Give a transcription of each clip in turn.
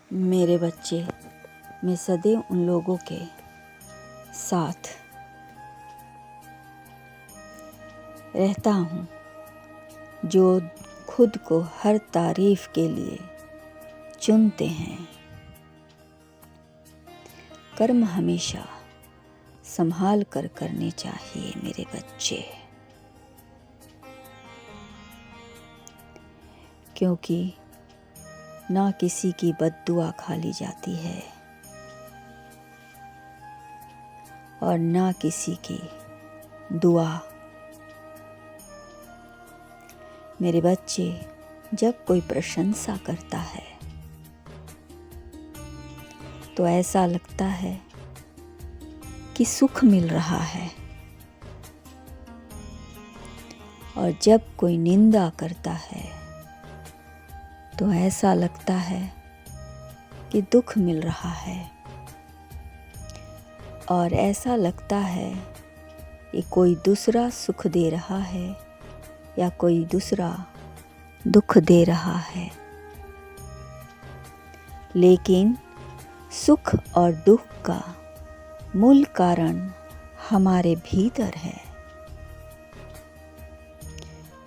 मेरे बच्चे, मैं सदैव उन लोगों के साथ रहता हूँ जो खुद को हर तारीफ के लिए चुनते हैं। कर्म हमेशा संभाल कर करने चाहिए मेरे बच्चे, क्योंकि ना किसी की बद्दुआ खा ली जाती है और ना किसी की दुआ। मेरे बच्चे, जब कोई प्रशंसा करता है तो ऐसा लगता है कि सुख मिल रहा है, और जब कोई निंदा करता है तो ऐसा लगता है कि दुख मिल रहा है, और ऐसा लगता है कि कोई दूसरा सुख दे रहा है या कोई दूसरा दुख दे रहा है। लेकिन सुख और दुख का मूल कारण हमारे भीतर है।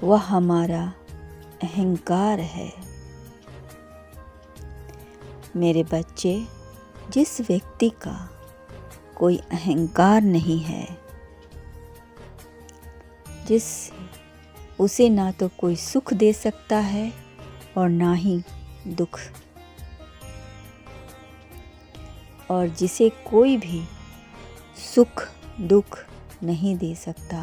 वह हमारा अहंकार है। मेरे बच्चे, जिस व्यक्ति का कोई अहंकार नहीं है, उसे ना तो कोई सुख दे सकता है और ना ही दुख, और जिसे कोई भी सुख दुख नहीं दे सकता।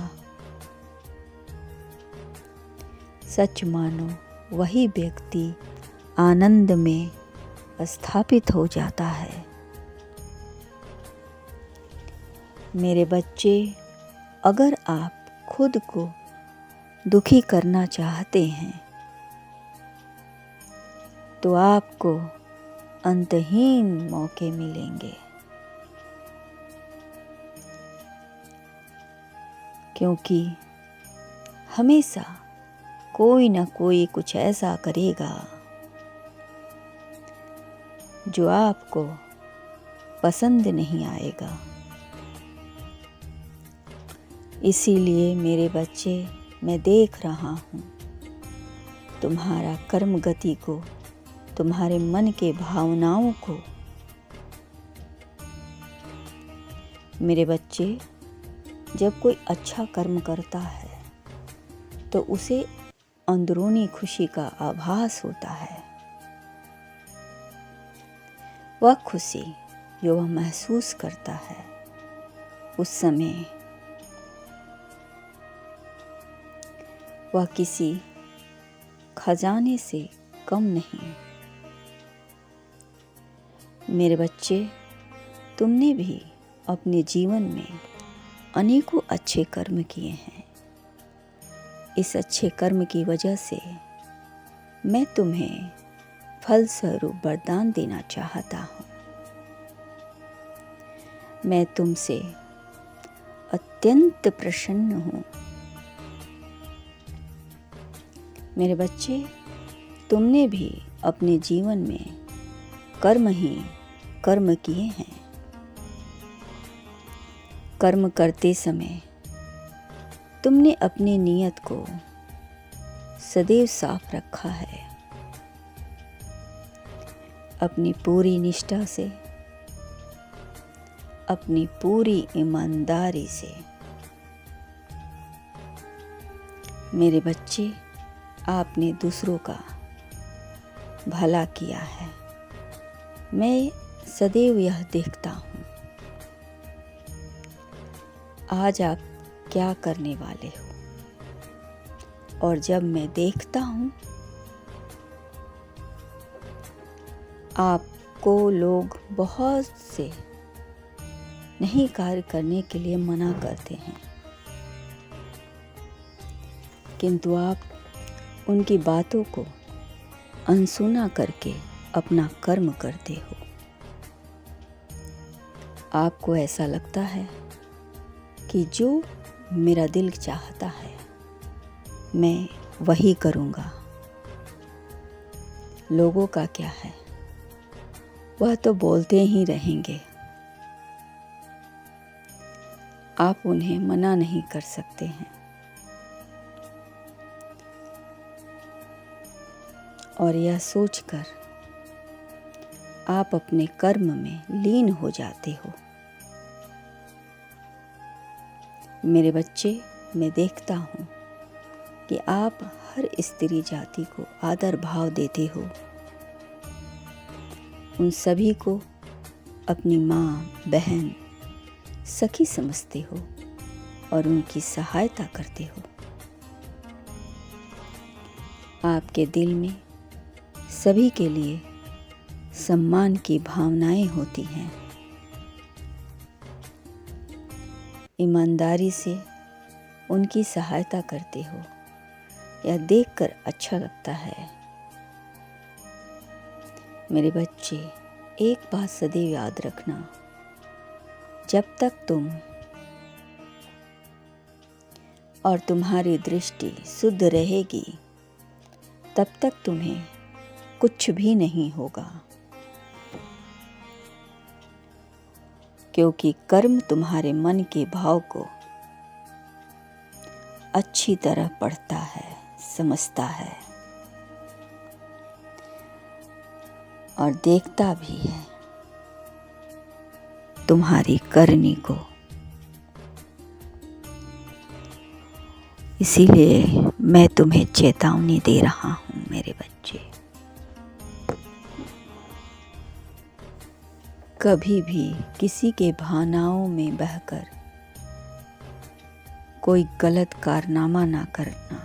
सच मानो, वही व्यक्ति आनंद में स्थापित हो जाता है। मेरे बच्चे, अगर आप खुद को दुखी करना चाहते हैं तो आपको अंतहीन मौके मिलेंगे, क्योंकि हमेशा कोई ना कोई कुछ ऐसा करेगा जो आपको पसंद नहीं आएगा। इसीलिए मेरे बच्चे, मैं देख रहा हूँ तुम्हारा कर्म गति को, तुम्हारे मन के भावनाओं को। मेरे बच्चे, जब कोई अच्छा कर्म करता है तो उसे अंदरूनी खुशी का आभास होता है। वह खुशी जो वह महसूस करता है उस समय वह किसी खजाने से कम नहीं। मेरे बच्चे, तुमने भी अपने जीवन में अनेकों अच्छे कर्म किए हैं। इस अच्छे कर्म की वजह से मैं तुम्हें फलस्वरूप वरदान देना चाहता हूँ। मैं तुमसे अत्यंत प्रसन्न हूँ। मेरे बच्चे, तुमने भी अपने जीवन में कर्म ही कर्म किए हैं। कर्म करते समय तुमने अपनी नीयत को सदैव साफ रखा है। अपनी पूरी निष्ठा से, अपनी पूरी ईमानदारी से। मेरे बच्चे, आपने दूसरों का भला किया है। मैं सदैव यह देखता हूँ। आज आप क्या करने वाले हो, और जब मैं देखता हूँ आपको लोग बहुत से नहीं कार्य करने के लिए मना करते हैं, किंतु आप उनकी बातों को अनसुना करके अपना कर्म करते हो। आपको ऐसा लगता है कि जो मेरा दिल चाहता है मैं वही करूँगा। लोगों का क्या है, वह तो बोलते ही रहेंगे, आप उन्हें मना नहीं कर सकते हैं। और यह सोचकर आप अपने कर्म में लीन हो जाते हो। मेरे बच्चे, मैं देखता हूँ कि आप हर स्त्री जाति को आदर भाव देते हो। उन सभी को अपनी माँ, बहन, सखी समझते हो और उनकी सहायता करते हो। आपके दिल में सभी के लिए सम्मान की भावनाएं होती हैं। ईमानदारी से उनकी सहायता करते हो। यह देखकर अच्छा लगता है। मेरे बच्चे, एक बात सदैव याद रखना, जब तक तुम और तुम्हारी दृष्टि शुद्ध रहेगी तब तक तुम्हें कुछ भी नहीं होगा, क्योंकि कर्म तुम्हारे मन के भाव को अच्छी तरह पढ़ता है, समझता है और देखता भी है तुम्हारी करनी को। इसीलिए मैं तुम्हें चेतावनी दे रहा हूँ मेरे बच्चे, कभी भी किसी के भावनाओं में बहकर कोई गलत कारनामा ना करना,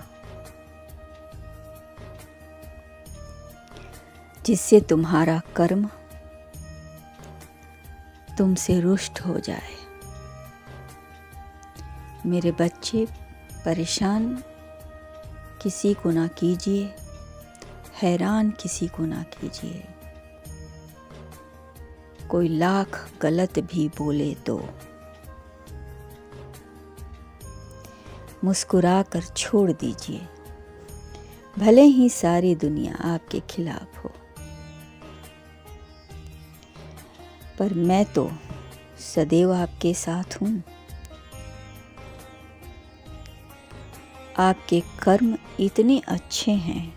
जिससे तुम्हारा कर्म तुमसे रुष्ट हो जाए। मेरे बच्चे, परेशान किसी को ना कीजिए, हैरान किसी को ना कीजिए। कोई लाख गलत भी बोले तो मुस्कुराकर छोड़ दीजिए, भले ही सारी दुनिया आपके खिलाफ हो। पर मैं तो सदैव आपके साथ हूँ। आपके कर्म इतने अच्छे हैं,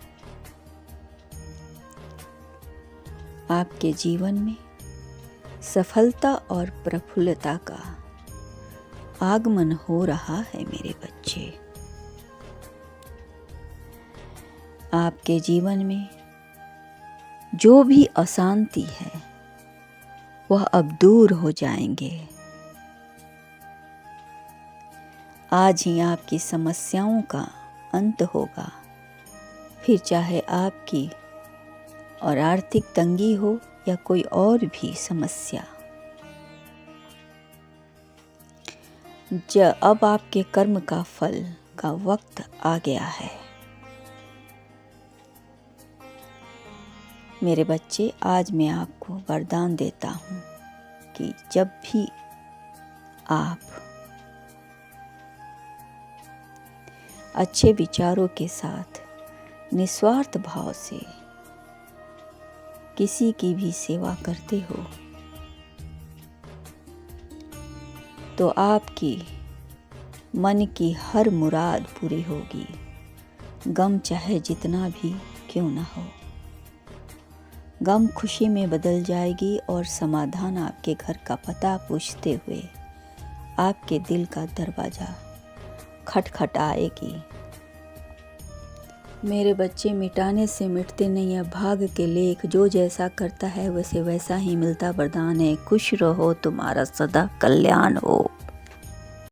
आपके जीवन में सफलता और प्रफुल्लता का आगमन हो रहा है मेरे बच्चे। आपके जीवन में जो भी अशांति है वह अब दूर हो जाएंगे। आज ही आपकी समस्याओं का अंत होगा, फिर चाहे आपकी और आर्थिक तंगी हो या कोई और भी समस्या। अब आपके कर्म का फल का वक्त आ गया है। मेरे बच्चे, आज मैं आपको वरदान देता हूँ कि जब भी आप अच्छे विचारों के साथ निस्वार्थ भाव से किसी की भी सेवा करते हो तो आपकी मन की हर मुराद पूरी होगी, गम चाहे जितना भी क्यों ना हो। गम खुशी में बदल जाएगी और समाधान आपके घर का पता पूछते हुए आपके दिल का दरवाज़ा खटखटाएगी। मेरे बच्चे, मिटाने से मिटते नहीं है भाग्य के लेख, जो जैसा करता है वैसे वैसा ही मिलता वरदान है। खुश रहो, तुम्हारा सदा कल्याण हो।